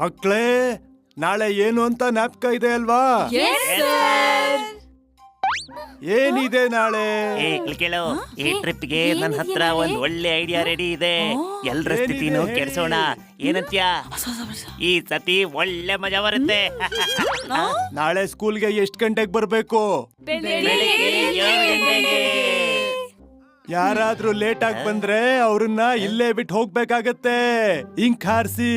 ಮಕ್ಕಳೇ, ನಾಳೆ ಏನು ಅಂತ ಜ್ಞಾಪಕ ಇದೆ ಅಲ್ವಾ? ಏನಿದೆ ನಾಳೆ? ಕೇಳೋ, ಈ ಟ್ರಿಪ್ಗೆ ನನ್ನ ಹತ್ರ ಒಂದ್ ಒಳ್ಳೆ ಐಡಿಯಾ ರೆಡಿ ಇದೆ. ಎಲ್ರ ಸ್ಥಿತಿನೂ ಕೆಡ್ಸೋಣ. ಏನಂತ್ಯ? ಈ ಸತಿ ಒಳ್ಳೆ ಮಜಾ ಬರುತ್ತೆ. ನಾಳೆ ಸ್ಕೂಲ್ಗೆ ಎಷ್ಟ್ ಗಂಟೆಗೆ ಬರ್ಬೇಕು? ಬೆಳಿಗ್ಗೆ 7 ಗಂಟೆಗೆ. ಯಾರಾದ್ರೂ ಲೇಟ್ ಆಗಿ ಬಂದ್ರೆ ಅವ್ರನ್ನ ಇಲ್ಲೇ ಬಿಟ್ಟು ಹೋಗ್ಬೇಕಾಗತ್ತೆ. ಇಂಕ್ ಹಾರಿಸಿ.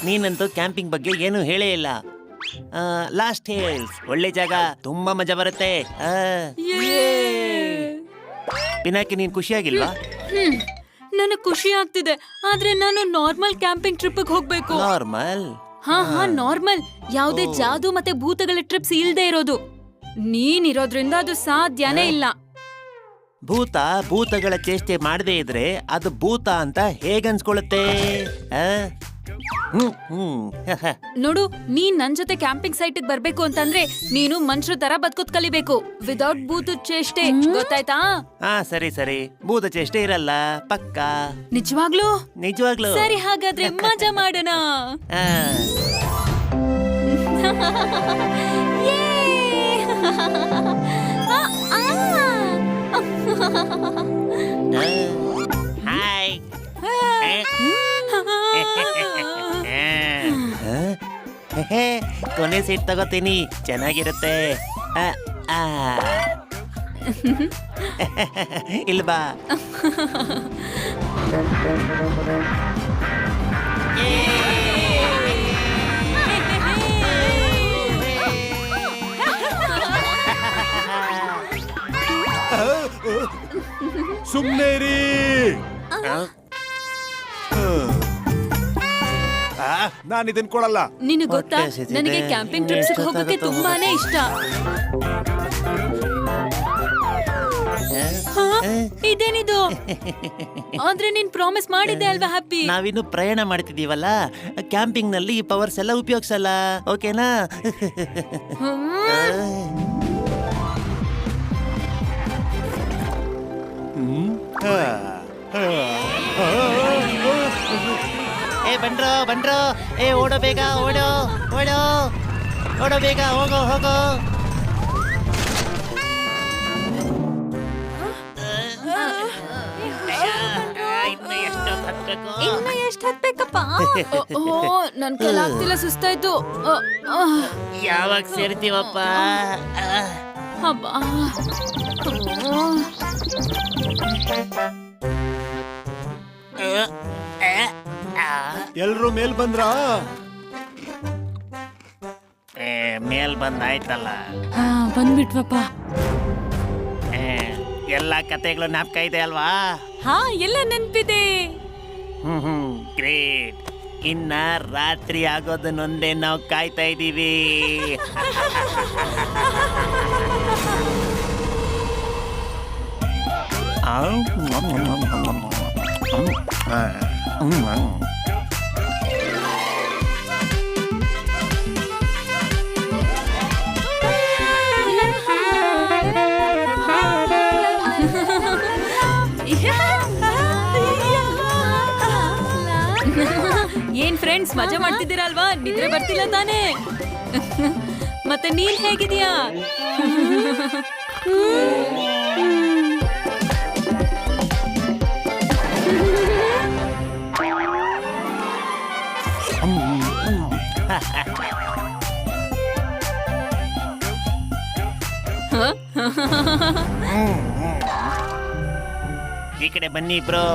ನೀನಂತೂ ಕ್ಯಾಂಪಿಂಗ್ ಬಗ್ಗೆ ಏನು ಹೇಳೇ ಇಲ್ಲ. ಲಾಸ್ಟ್ ಹಿಲ್ಸ್ ಒಳ್ಳೆ ಜಾಗ, ತುಂಬಾ ಮಜಾ ಬರುತ್ತೆ. ಪಿನಾಕಿ, ನೀನ್ ಖುಷಿಯಾಗಿಲ್ವಾ? ನನಗೆ ಖುಷಿ ಆಗ್ತಿದೆ, ಆದ್ರೆ ನಾನು ನಾರ್ಮಲ್ ಕ್ಯಾಂಪಿಂಗ್ ಟ್ರಿಪ್ ಹೋಗ್ಬೇಕು. ನಾರ್ಮಲ್? ಹಾ, ನಾರ್ಮಲ್. ಯಾವುದೇ ಜಾದು ಮತ್ತೆ ಭೂತಗಳ ಟ್ರಿಪ್ಸ್ ಇಲ್ದೇ ಇರೋದು. ನೀನಿರೋದ್ರಿಂದ ಅದು ಸಾಧ್ಯನೇ ಇಲ್ಲ. ಭೂತಗಳ ಚೇಷ್ಟೆ ಮಾಡದೇ ಇದ್ರೆ ಅದು ಭೂತ ಅಂತ ಹೇಗನ್ಸ್ಕೊಳುತ್ತೆ? ನೋಡು, ನೀನ್ ನನ್ ಜೊತೆ ಕ್ಯಾಂಪಿಂಗ್ ಸೈಟ್ ಬರ್ಬೇಕು ಅಂತಂದ್ರೆ ನೀನು ಮನುಷ್ಯರ ತರ ಬದುಕೋದ್ ಕಲಿಬೇಕು, ವಿದೌಟ್ ಭೂತದ ಚೇಷ್ಟೆ. ಗೊತ್ತಾಯ್ತಾ? ಸರಿ ಸರಿ, ಭೂತ ಚೇಷ್ಟೆ ಇರಲ್ಲ ಪಕ್ಕ. ನಿಜವಾಗ್ಲೂ? ನಿಜವಾಗ್ಲೂ. ಸರಿ, ಹಾಗಾದ್ರೆ ಮಜಾ ಮಾಡೋಣ. ಹಾಯ್. ಕೊನೆ ಸೀಟ್ ತಗೋತೀನಿ, ಚೆನ್ನಾಗಿರುತ್ತೆ. ಇಲ್ವಾ? ಸುಮ್ನೇರಿ. ನಾನು ಇದನ್ ಕೊಡಲ್ಲ. ನಿನಗೆ ಗೊತ್ತಾ, ನನಗೆ ಕ್ಯಾಂಪಿಂಗ್ ಟ್ರಿಪ್ಸ್ ಹೋಗೋಕೆ ತುಂಬಾನೇ ಇಷ್ಟ. ಇದೇನಿದು? ಆದ್ರೆ ನೀನ್ ಪ್ರಾಮಿಸ್ ಮಾಡಿದ್ದೆ ಅಲ್ವಾ ಹ್ಯಾಪಿ? ನಾವಿನ್ನು ಪ್ರಯಾಣ ಮಾಡ್ತಿದೀವಲ್ಲ, ಕ್ಯಾಂಪಿಂಗ್ ನಲ್ಲಿ ಈ ಪವರ್ಸ್ ಎಲ್ಲ ಉಪಯೋಗಿಸಲ್ಲ, ಓಕೆನಾ? ಬಂಡ್ರೋ, ಓಡೋ ಬೇಗ, ಓಡೋ ಬೇಗ, ಹೋಗೋ. ಇನ್ನು ಎಷ್ಟು ಹತ್ಬೇಕಪ್ಪ? ನನ್ ಕೈಲಾಗ್ತಿಲ್ಲ, ಸುಸ್ತಾಯ್ತು. ಯಾವಾಗ ಸೇರ್ತೀವಪ್ಪ? ಹಬ್ಬ. ಎಲ್ರು ಮೇಲ್ ಬಂದ್ರ? ಮೇಲ್ ಬಂದಾಯ್ತಲ್ಲ. ಬಂದ್ಬಿಟ್ವಪ್ಪ. ಎಲ್ಲಾ ಕತೆಗಳು ಜ್ಞಾಪಕ ಇದೆ ಅಲ್ವಾ? ಹಾ, ಎಲ್ಲ ನೆನ್ಪಿದೆ. ಗ್ರೇಟ್. ಇನ್ನ ರಾತ್ರಿ ಆಗೋದನ್ನೊಂದೇ ನಾವು ಕಾಯ್ತಾ ಇದ್ದೀವಿ. ಏನ್ ಫ್ರೆಂಡ್ಸ್, ಮಜಾ ಮಾಡ್ತಿದ್ದೀರಲ್ವಾ? ನಿದ್ರೆ ಬರ್ತಿಲ್ಲ ತಾನೇ? ಮತ್ತೆ ನೀನ್ ಹೇಗಿದೀಯಾ? ಈ ಕಡೆ ಬನ್ನಿ ಬ್ರೋ.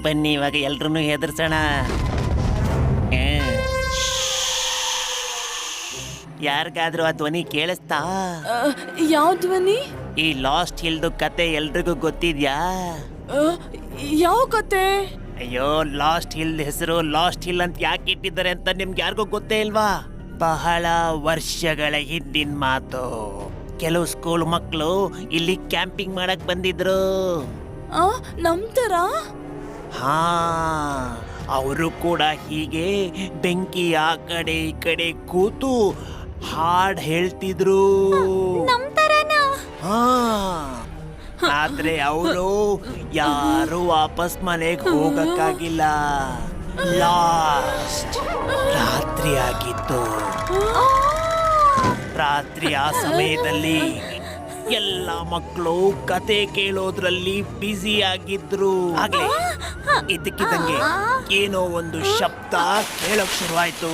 ಬನ್ನಿ, ಇವಾಗ ಎಲ್ರನ್ನೂ ಹೆದರ್ಸೋಣ. ಯಾರಿಗಾದ್ರೂ ಆ ಧ್ವನಿ ಕೇಳಿಸ್ತಾ? ಯಾವ ಧ್ವನಿ? ಈ ಲಾಸ್ಟ್ ಹಿಲ್ದು ಕತೆ ಎಲ್ರಿಗೂ ಗೊತ್ತಿದ್ಯಾ? ಯಾವ ಕತೆ? ಅಯ್ಯೋ, ಲಾಸ್ಟ್ ಹಿಲ್ ಹೆಸರು ಲಾಸ್ಟ್ ಹಿಲ್ ಅಂತ ಯಾಕೆ ಇಟ್ಟಿದ್ದಾರೆ ಅಂತ ನಿಮ್ಗೆ ಯಾರಿಗೂ ಗೊತ್ತೇ ಇಲ್ವಾ? ಬಹಳ ವರ್ಷಗಳ ಹಿಂದಿನ ಮಾತು. ಕೆಲವು ಸ್ಕೂಲ್ ಮಕ್ಕಳು ಇಲ್ಲಿ ಕ್ಯಾಂಪಿಂಗ್ ಮಾಡಕ್ ಬಂದಿದ್ರು. ನಮ್ತರ? ಹಾ, ಅವರು ಕೂಡ ಹೀಗೆ ಬೆಂಕಿ ಆ ಕಡೆ ಈ ಕಡೆ ಕೂತು ಹಾಡ್ ಹೇಳ್ತಿದ್ರು. ನಮ್ತರನಾ? ಹಾ, ಆದ್ರೆ ಅವಳು ಯಾರು ವಾಪಸ್ ಮನೆಗೆ ಹೋಗಕ್ಕಾಗಿಲ್ಲ. ಲಾಸ್ಟ್ ರಾತ್ರಿ ಆಗಿತ್ತು. ರಾತ್ರಿ ಆ ಸಮಯದಲ್ಲಿ ಎಲ್ಲ ಮಕ್ಕಳು ಕತೆ ಕೇಳೋದ್ರಲ್ಲಿ ಬ್ಯುಸಿ ಆಗಿದ್ರು. ಆಗ್ಲೇ ಇದಕ್ಕಿದ್ದಂಗೆ ಏನೋ ಒಂದು ಶಬ್ದ ಕೇಳಕ್ ಶುರುವಾಯ್ತು.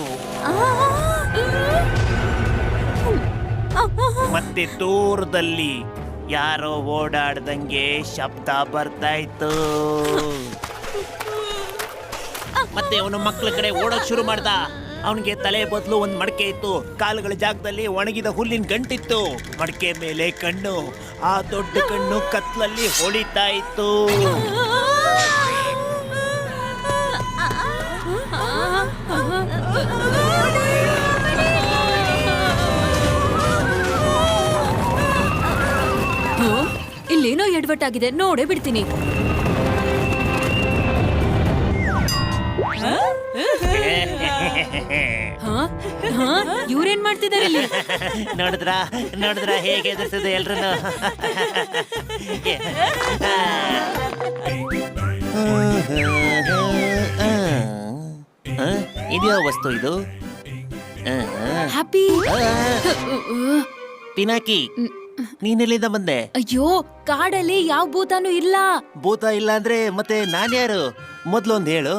ಮತ್ತೆ ದೂರದಲ್ಲಿ ಯಾರೋ ಓಡಾಡ್ದಂಗೆ ಶಬ್ದ ಬರ್ತಾ ಇತ್ತು. ಮತ್ತೆ ಅವನು ಮಕ್ಕಳ ಕಡೆ ಓಡೋಕ್ ಶುರು ಮಾಡ್ದ. ಅವನಿಗೆ ತಲೆ ಬದಲು ಒಂದ್ ಮಡಕೆ ಇತ್ತು. ಕಾಲುಗಳ ಜಾಗದಲ್ಲಿ ಒಣಗಿದ ಹುಲ್ಲಿನ ಗಂಟಿತ್ತು. ಮಡಕೆ ಮೇಲೆ ಕಣ್ಣು. ಆ ದೊಡ್ಡ ಕಣ್ಣು ಕತ್ಲಲ್ಲಿ ಹೊಳಿತಾ ಇತ್ತು. ಇಲ್ಲೇನೋ ಎಡವಟ್ಟಾಗಿದೆ, ನೋಡೇ ಬಿಡ್ತೀನಿ. ಇವ್ರೇನ್ ಮಾಡ್ತಿದ್ದಾರೆ ಇಲ್ಲಿ? ನೋಡಿದ್ರ ಹೇಗೆ ಎದುರಿಸಿದೆ ಎಲ್ರನ್ನು. ಇದ್ಯಾವ ವಸ್ತು ಇದು? ಹ್ಯಾಪಿ. ಪಿನಾಕಿ, ನೀನೆಲ್ಲಿಂದ ಬಂದೆ? ಅಯ್ಯೋ, ಕಾಡಲ್ಲಿ ಯಾವ ಭೂತಾನು ಇಲ್ಲ. ಭೂತ ಇಲ್ಲ ಅಂದ್ರೆ ಮತ್ತೆ ನಾನ್ಯಾರು? ಮೊದ್ಲೊಂದ್ ಹೇಳು.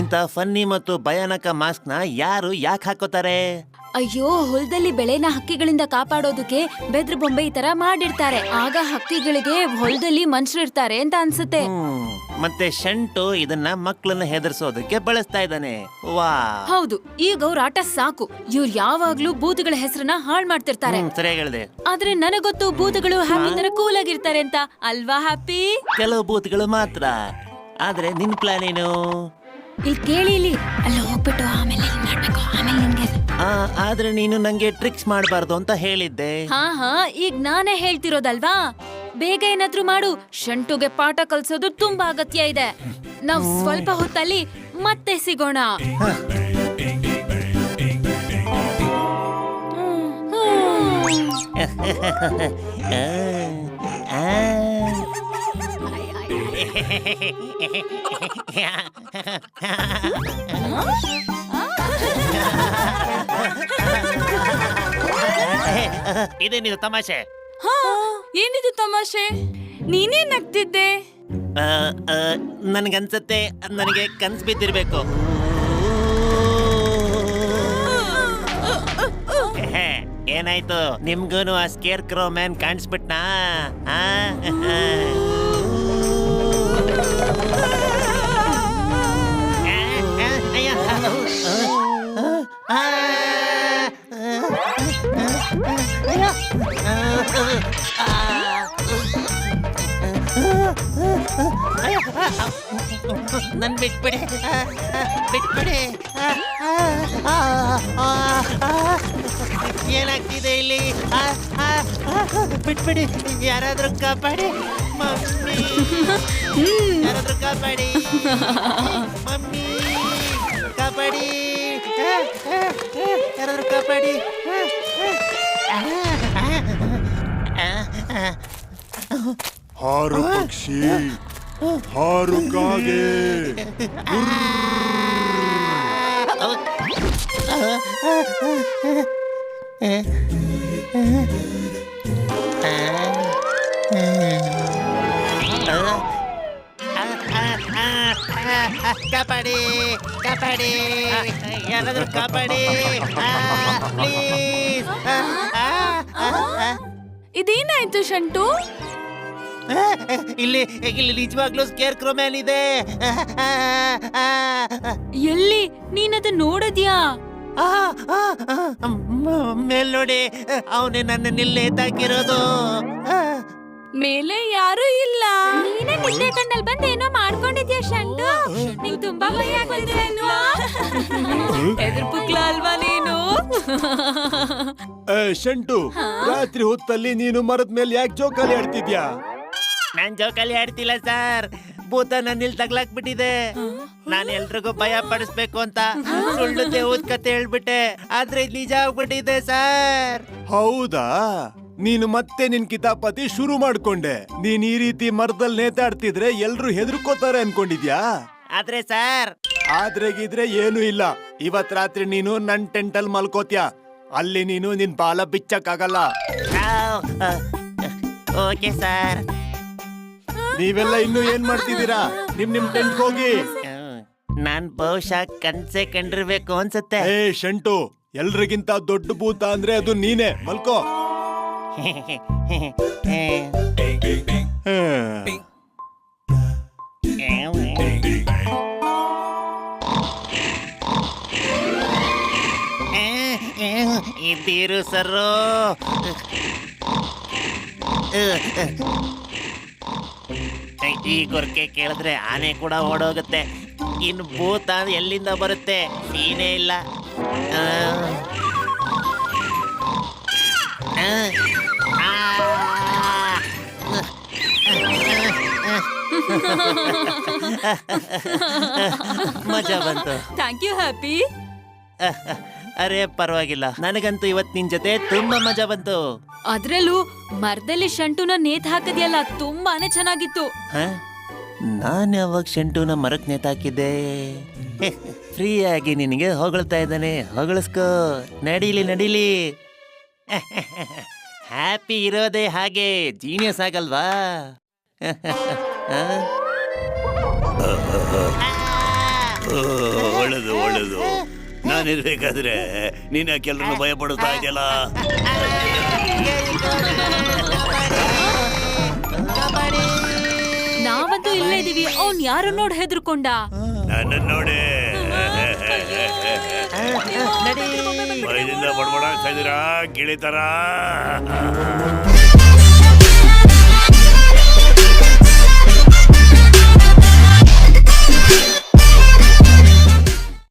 ಇಂಥ ಫನ್ನಿ ಮತ್ತು ಭಯಾನಕ ಮಾಸ್ಕ್ ನ ಯಾರು ಯಾಕೆ ಹಾಕೋತಾರೆ? ಅಯ್ಯೋ, ಹೊಲದಲ್ಲಿ ಬೆಳೆನ ಹಕ್ಕಿಗಳಿಂದ ಕಾಪಾಡೋದಕ್ಕೆ ಬೆದ್ರ ಬೊಂಬೆ ಈ ತರ ಮಾಡಿರ್ತಾರೆ. ಆಗ ಹಕ್ಕಿಗಳಿಗೆ ಹೊಲದಲ್ಲಿ ಮನುಷ್ಯರಿರ್ತಾರೆ ಅಂತ ಅನ್ಸುತ್ತೆ. ಮತ್ತೆ ಶಂಟು ಇದನ್ನ ಮಕ್ಕಳನ್ನ ಹೆದರ್ಸೋದಕ್ಕೆ ಬಳಸ್ತಾ ಇದ್ದಾನೆ. ವಾ, ಹೌದು. ಈಗ ಅವ್ರ ಆಟ ಸಾಕು. ಇವ್ರು ಯಾವಾಗ್ಲೂ ಭೂತಗಳ ಹೆಸರನ್ನ ಹಾಳ್ ಮಾಡ್ತಿರ್ತಾರೆ. ಸರಿಯಾಗಿ ಹೇಳ್ದೆ. ಆದ್ರೆ ನನಗೊತ್ತು ಭೂತಗಳು ಹ್ಯಾಪಿ ತರ ಕೂಲ್ ಆಗಿರ್ತಾರೆ ಅಂತ. ಅಲ್ವಾ ಹ್ಯಾಪಿ? ಕೆಲವು ಭೂತಗಳು ಮಾತ್ರ. ಆದ್ರೆ ನಿನ್ ಪ್ಲಾನ್ ಏನು? ಇಲ್ಲಿ ಕೇಳಿ, ಇಲ್ಲಿ ಅಲ್ಲ ಹೋಗ್ಬಿಟ್ಟು ಆಮೇಲೆ ಮಾಡ್ಬೇಕು. ಆಮೇಲೆ ನಿನ್ಗೆ ಆದ್ರೆ ನೀನು ನಂಗೆ ಟ್ರಿಕ್ಸ್ ಮಾಡಬಾರ್ದು ಅಂತ ಹೇಳಿದ್ದೆ. ಹಾ, ಈಗ ನಾನೇ ಹೇಳ್ತಿರೋದಲ್ವಾ. ಬೇಗ ಏನಾದ್ರೂ ಮಾಡು. ಶಂಟುಗೆ ಪಾಠ ಕಲ್ಸೋದು ತುಂಬಾ ಅಗತ್ಯ ಇದೆ. ನಾವ್ ಸ್ವಲ್ಪ ಹೊತ್ತಲ್ಲಿ ಮತ್ತೆ ಸಿಗೋಣ. ಇದೇನಿದು ತಮಾಷೆ? ಏನಿದು ತಮಾಷೆ? ನೀನೇ ನಗ್ತಿದ್ದೆ. ನನ್ಗನ್ಸತ್ತೆ ನನಗೆ ಕನ್ಸ್ ಬಿದ್ದಿರ್ಬೇಕು. ಏನಾಯ್ತು? ನಿಮ್ಗೂನು ಆ ಸ್ಕೇರ್ ಕ್ರೋ ಮ್ಯಾನ್ ಕಾಣಿಸ್ಬಿಟ್ನಾ? ನನ್ ಬಿಟ್ಬಿಡಿ, ಬಿಟ್ಬಿಡಿ. ಏನಾಗ್ತಿದೆ ಇಲ್ಲಿ? ಬಿಟ್ಬಿಡಿ, ಯಾರಾದ್ರೂ ಕಾಪಾಡಿ. ಮಮ್ಮಿ, ಯಾರಾದ್ರೂ ಕಾಪಾಡಿ. ಮಮ್ಮಿ, ಕಾಪಾಡಿ. ಯಾರಾದ್ರೂ ಕಾಪಾಡಿ. ಹಾರು ಪಕ್ಷಿ, ಹಾರು ಕಾಗೆ. ಕಾಪಾಡಿ, ಕಾಪಾಡಿ, ಯಾರಾದ್ರೂ ಕಾಪಾಡಿ ಪ್ಲೀಸ್. ಇದೇನಾಯ್ತು ಶಂಟು? ಇಲ್ಲಿ ಇಲ್ಲಿ ನಿಜವಾಗ್ಲೂ ಸ್ಕೇರ್ ಕ್ರೋ ಮ್ಯಾನ್ ಇದೆ. ಎಲ್ಲಿ? ನೀನದ ನೋಡಿದ್ಯಾ? ಮೇಲ್ ನೋಡಿ, ಅವನೇ ನನ್ನ ನಿಲ್ಲೆ ತಾಕಿರೋದು. ಮೇಲೆ ಯಾರು ಇಲ್ಲ. ನೀನೇ ನಿನ್ನೆ ಕಣ್ಣಲ್ಲಿ ಬಂದು ಏನೋ ಮಾಡ್ಕೊಂಡಿದ್ಯಾ ಶಂಟು? ನಿಂಗೆ ತುಂಬಾ ಭಯ ಆಗ್ತಿದೆ ಅಲ್ವಾ? ಎದುರು ಪುಕ್ಲ ಅಲ್ವಾ ನೀನು? ಶಂಟು, ರಾತ್ರಿ ಹೊತ್ತಲ್ಲಿ ನೀನು ಮರದ ಮೇಲೆ ಯಾಕೆ ಜೋಕಾಲಿ ಆಡ್ತಿದ್ಯಾ? ನಾನ್ ಜೋಕಾಲಿ ಆಡ್ತಿಲ್ಲ ಸರ್. ಭೂತ ನನ್ನಿಲ್ ತಗ್ಲಾಕ್ಬಿಟ್ಟಿದೆ. ನಾನು ಎಲ್ರಿಗೂ ಭಯ ಪಡಿಸ್ಬೇಕು ಅಂತ ಸುಳ್ಳು ದೇವದ ಕತೆ ಹೇಳ್ಬಿಟ್ಟೆ. ಆದ್ರೆ ನಿಜ ಆಗ್ಬಿಟ್ಟಿದೆ ಸರ್. ಹೌದಾ? ನೀನು ಮತ್ತೆ ನಿನ್ ಕಿತಾಪತಿ ಶುರು ಮಾಡ್ಕೊಂಡೆ. ನೀನ್ ಈ ರೀತಿ ಮರದಲ್ಲಿ ನೇತಾಡ್ತಿದ್ರೆ ಎಲ್ರು ಹೆದರ್ಕೋತಾರೆ ಅನ್ಕೊಂಡಿದ್ಯಾ? ಆದ್ರೆ ಸರ್, ಆದ್ರೆಗಿದ್ರೆ ಏನು ಇಲ್ಲ. ಇವತ್ ರಾತ್ರಿ ನೀನು ನನ್ ಟೆಂಟಲ್ ಮಲ್ಕೋತ್ಯಾ. ಅಲ್ಲಿ ನೀನು ನಿನ್ ಬಾಲ ಬಿಚ್ಚಕ್ಕಾಗಲ್ಲ. Okay sir. ನೀವೆಲ್ಲ ಇನ್ನು ಏನ್ ಮಾಡ್ತಿದ್ದೀರಾ? ನಿಮ್ ಟೆಂಟ್ ಹೋಗಿ. ನಾನ್ ಬಹುಶಃ ಕನ್ಸೆ ಕಂಡಿರ್ಬೇಕು ಅನ್ಸುತ್ತೆ. ಏ ಶಂಟು, ಎಲ್ರಿಗಿಂತ ದೊಡ್ಡ ಭೂತ ಅಂದ್ರೆ ಅದು ನೀನೆ. ಮಲ್ಕೋ. ಇದ್ದೀರು ಸರ್. ಈ ಗೊರ್ಕೆ ಕೇಳಿದ್ರೆ ಆನೆ ಕೂಡ ಓಡೋಗುತ್ತೆ. ಇನ್ನು ಭೂತ ಎಲ್ಲಿಂದ ಬರುತ್ತೆ? ಸೀನೇ ಇಲ್ಲ. ಮಜಾ ಬಂತು. Thank you happy. ಅರೆ ಪರವಾಗಿಲ್ಲ, ನನಗಂತೂ ಇವತ್ ನಿನ್ ಜೊತೆ ತುಂಬಾ ಮಜಾ ಬಂತು. ಅದ್ರಲ್ಲೂ ಮರದಲ್ಲಿ ಶಂಟುನ ನೇತ್ ಹಾಕದ್ಯಲ್ಲ, ತುಂಬಾನೇ ಚೆನ್ನಾಗಿತ್ತು. ನಾನು ಯಾವಾಗ ಶಂಟುನ ಮರಕ್ ನೇತಾಕಿದ್ದೆ? ಫ್ರೀ ಆಗಿ ನಿನಗೆ ಹೊಗಳ್ತಾ ಇದ್ದಾನೆ, ಹೊಗಳಿಸ್ಕೋ. ನಡೀಲಿ ನಡೀಲಿ. ಹ್ಯಾಪಿ ಇರೋದೇ ಹಾಗೆ, ಜೀನಿಯಸ್ ಆಗಲ್ವಾ? ಒಳ್ಳೇದು ಒಳ್ಳೇದು. ನಾನಿರ್ಬೇಕಾದ್ರೆ ನೀನ್ ಯಾಕೆಲ್ರನ್ನು ಭಯ ಪಡುತ್ತಾ ಇದೆಯಲ್ಲ? ನಾವಂತೂ ಇಲ್ಲೇ ಇದೀವಿ. ಅವ್ನ್ ಯಾರು ನೋಡ್ ಹೆದರ್ಕೊಂಡ. ನನ್ನ ನೋಡಿ ಭಯದಿಂದ ಬಡಬಡ ಆಗ್ತಾ ಇದೀರಾ ಗಿಳಿತರ?